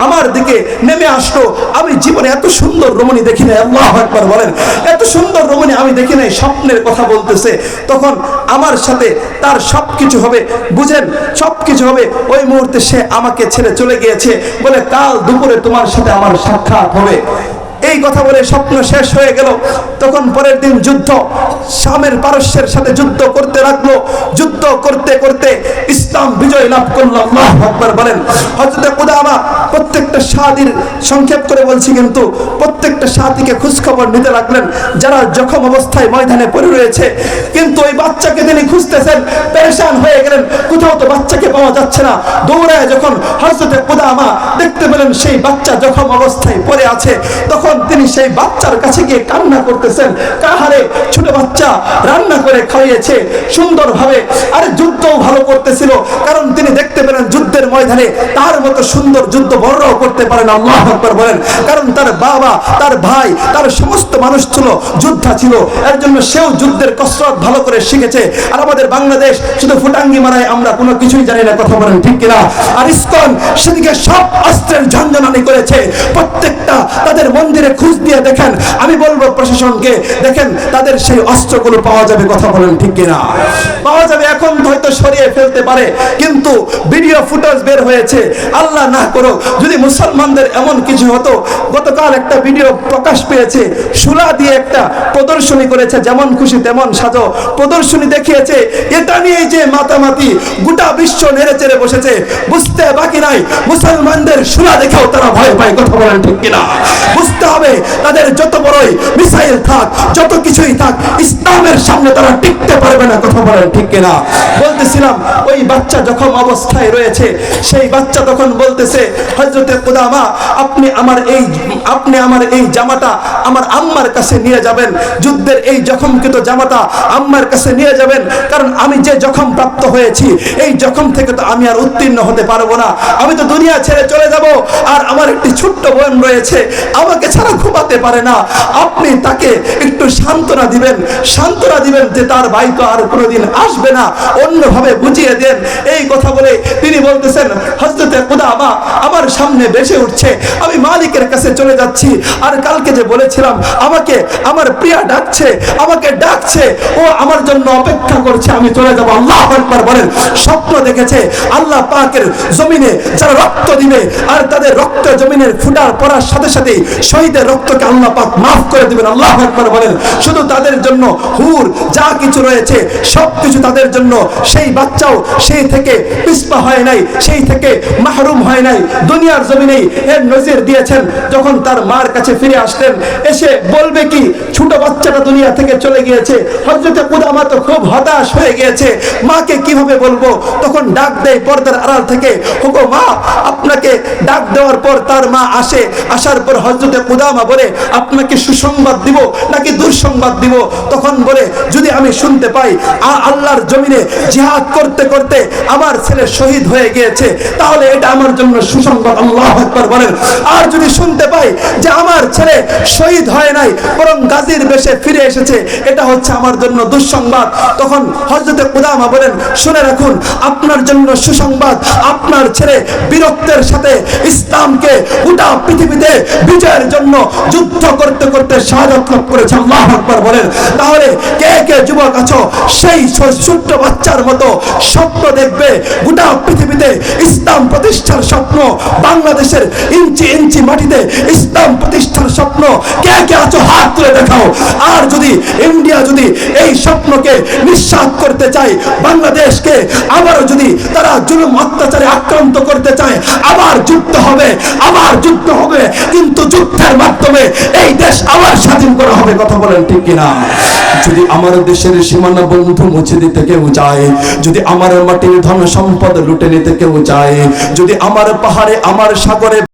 আমার দিকে নেমে আসলো। আমি জীবনে এত সুন্দর রমণী দেখি নাই। আল্লাহু আকবার বলেন। এত সুন্দর রমণী আমি দেখি নাই। স্বপ্নের কথা বলতেছে। তখন আমার সাথে তার সবকিছু হবে, বুঝেন, সবকিছু হবে। ওই মুহূর্তে সে আমাকে ছেড়ে চলে গিয়েছে, বলে কাল দুপুরে তোমার সাথে আমার সাক্ষাৎ হবে। এই কথা বলে স্বপ্ন শেষ হয়ে গেল। তখন পরের দিন যুদ্ধ, শামের পারস্যের সাথে যুদ্ধ করতে লাগলো। যুদ্ধ করতে করতে ইসলাম বিজয় লাভ করলো। আল্লাহু আকবার বলেন। হযরত কুদামা প্রত্যেকটা সাহাবীর সংক্ষেপ করে বলছি, কিন্তু প্রত্যেকটা সাহাবীকে খোঁজখবর নিতে লাগলেন যারা জখম অবস্থায় ময়দানে পড়ে রয়েছে। কিন্তু ওই বাচ্চাকে তিনি খুঁজতেছেন, পেরেশান হয়ে গেলেন, কোথাও তো বাচ্চাকে পাওয়া যাচ্ছে না। দৌড়ায় যখন হযরত কুদামা দেখতে পেলেন সেই বাচ্চা জখম অবস্থায় পড়ে আছে, তখন তিনি সেই বাচ্চার কাছে গিয়ে কান্না করতেছেন। কাহারে ছোট বাচ্চা রান্না করে খাইয়েছে সুন্দরভাবে, আরে যুদ্ধও ভালো করতেছিল, কারণ তিনি দেখতে পেলেন যুদ্ধের ময়দানে তার মতো সুন্দর যুদ্ধ বড়রাও করতে পারে না। আল্লাহু আকবার বলেন। কারণ তার বাবা, তার ভাই, তার সমস্ত মানুষ ছিল যোদ্ধা ছিল, এর জন্য সেও যুদ্ধের কসরত ভালো করে শিখেছে। আর আমাদের বাংলাদেশ শুধু ফুটাঙ্গি মারায়, আমরা কোনো কিছুই জানি না, কথা বলেন ঠিক কিনা? আর ইসকন সেদিকে সব অস্ত্রের ঝঞ্ঝনানি করেছে। প্রত্যেকটা তাদের মন্দিরে খোঁজ দিয়ে দেখেন, আমি বলবো প্রশাসনকে, দেখেন তাদের সেই অস্ত্রগুলো পাওয়া যাবে, কথা বলেন ঠিক কিনা? পাওয়া যাবে। এখন হয়তো সরিয়ে ফেলতে পারে, কিন্তু ভিডিও ফুটেজ বের হয়েছে। আল্লাহ না করুক যদি মুসলমানদের এমন কিছু হতো। গতকাল একটা ভিডিও প্রকাশ পেয়েছে, সুলা দিয়ে একটা প্রদর্শনী করেছে, যেমন খুশি তেমন সাজো প্রদর্শনী দেখিয়েছে। এটা নিয়ে যে মাতামাতি গোটা বিশ্ব নেড়ে চেড়ে বসেছে, বুঝতে বাকি নাই মুসলমানদের সুলা দেখেও তারা ভয় পায়, কথা বলেন ঠিক কিনা? বুঝতে হবে তাদের যত বড়ই মিসাইল থাক, যত কিছুই থাক, ইসলামের সামনে তারা টিকতে পারবে না, কথা বলেন ঠিক কিনা? বলতেছিলাম ওই বাচ্চা যখন অবস্থায় রয়েছে, সেই বাচ্চা তখন বলতেছে, হযরতে কুদামা আপনি আমার এই জামাটা আমার আম্মার কাছে নিয়ে যাবেন, যুদ্ধের এই জখমকৃত জামাটা আম্মার কাছে নিয়ে যাবেন, কারণ আমি যে জখম প্রাপ্ত হয়েছি এই জখম থেকে তো আমি আর উত্তীর্ণ হতে পারবো না, আমি তো দুনিয়া ছেড়ে চলে যাব। আর আমার একটি ছোট্ট বোন রয়েছে, আমাকে ছাড়া ঘুমাতে পারে না। আপনি তাকে একটু সান্ত্বনা দিবেন যে তার ভাই তো আর কোনোদিন আসবে না, অন্যভাবে বুঝিয়ে দেন। এই কথা বলে তিনি বলতেছেন, হযরতে কুদামা আমার সামনে বেশে উঠছে, আমি মালিকের কাছে চলে যাচ্ছি। আর কালকে যে বলেছিলাম আমাকে আমার প্রিয়া ডাকছে, ও আমার জন্য অপেক্ষা করছে, আমি চলে যাব। আল্লাহু আকবার বলেন। স্বপ্ন দেখেছে আল্লাহ পাকের জমিনে যারা রক্ত দিবে, আর তাদের রক্ত জমিনের ফুটার পড়ার সাথে সাথে শহীদের রক্তকে আল্লাহ পাক মাফ করে দিবেন। আল্লাহু আকবার বলেন। শুধু তাদের জন্য হুর যা কিছু রয়েছে সবকিছু তাদের জন্য। সেই বাচ্চাও সেই থেকে পিছপা হয় নাই, সেই থেকে মাহরুম হয় নাই। দুনিয়ার জমিনেই এর নজির দিয়েছেন, যখন তার মার কাছে ফিরে আসলেন, এসে বলবে কি ছোট বাচ্চাটা দুনিয়া থেকে চলে গিয়েছে। হযরতে কুদামা তো খুব হতাশ হয়ে গিয়েছে, মাকে কিভাবে বলবো? তখন ডাক দেয় পর্দার আড়াল থেকে, ওগো মা, আপনাকে ডাক দেওয়ার পর তার মা আসে। আসার পর হযরতে কুদামা বলে, আপনাকে সুসংবাদ দিব নাকি দুঃসংবাদ দিব? তখন বলে, যদি আমি শুনতে পাই আল্লাহর জমিনে জিহাদ করতে করতে আমার ছেলে শহীদ হয়ে গিয়েছে, তাহলে এটা আমার জন্য সুসংবাদ। আল্লাহু আকবার বলেন। আর যদি শুনতে পাই যে আমার ছেলে শহীদ হয় নাই, বরং গাজীর বেশে ফিরে এসেছে, এটা হচ্ছে আমার জন্য দুঃসংবাদ। তখন হযরতে কুদামা বলেন, শুনে রাখুন, আপনার জন্য সুসংবাদ, আপনার ছেলে বীরত্বের সাথে ইসলামকে গোটা পৃথিবীতে বিজয়ের জন্য যুদ্ধ করতে করতে শাহাদাত লাভ করেছে। আল্লাহু আকবার বলেন। তাহলে কে কে যুবক আছো, সেই ছোট্ট বাচ্চার মতো স্বপ্ন দেখবে গোটা পৃথিবীতে ইসলাম প্রতিষ্ঠার স্বপ্ন, বাংলাদেশের ইঞ্চি ইঞ্চি মাটিতে ইসলাম প্রতিষ্ঠার স্বপ্ন, কে কে আছো হাত তুলে দেখাও। আর যদি ইন্ডিয়া যদি এই স্বপ্নকে নিঃসাত করতে চায়, বাংলাদেশকে আবারও যদি তারা জুলুম অত্যাচারে আক্রান্ত করতে চায়, আবার যুদ্ধ হবে, কিন্তু যুদ্ধের মাধ্যমে এই দেশ আবার স্বাধীন করা হবে, কথা বলেন ঠিক কিনা? যদি আমার দেশের সীমানা বন্ধু মুছে দিতে কেউ চায়, যদি আমার মাটির ধন সম্পদ লুটে নিতে কেউ চায়, যদি আমার পাহাড়ে আমার সাগরে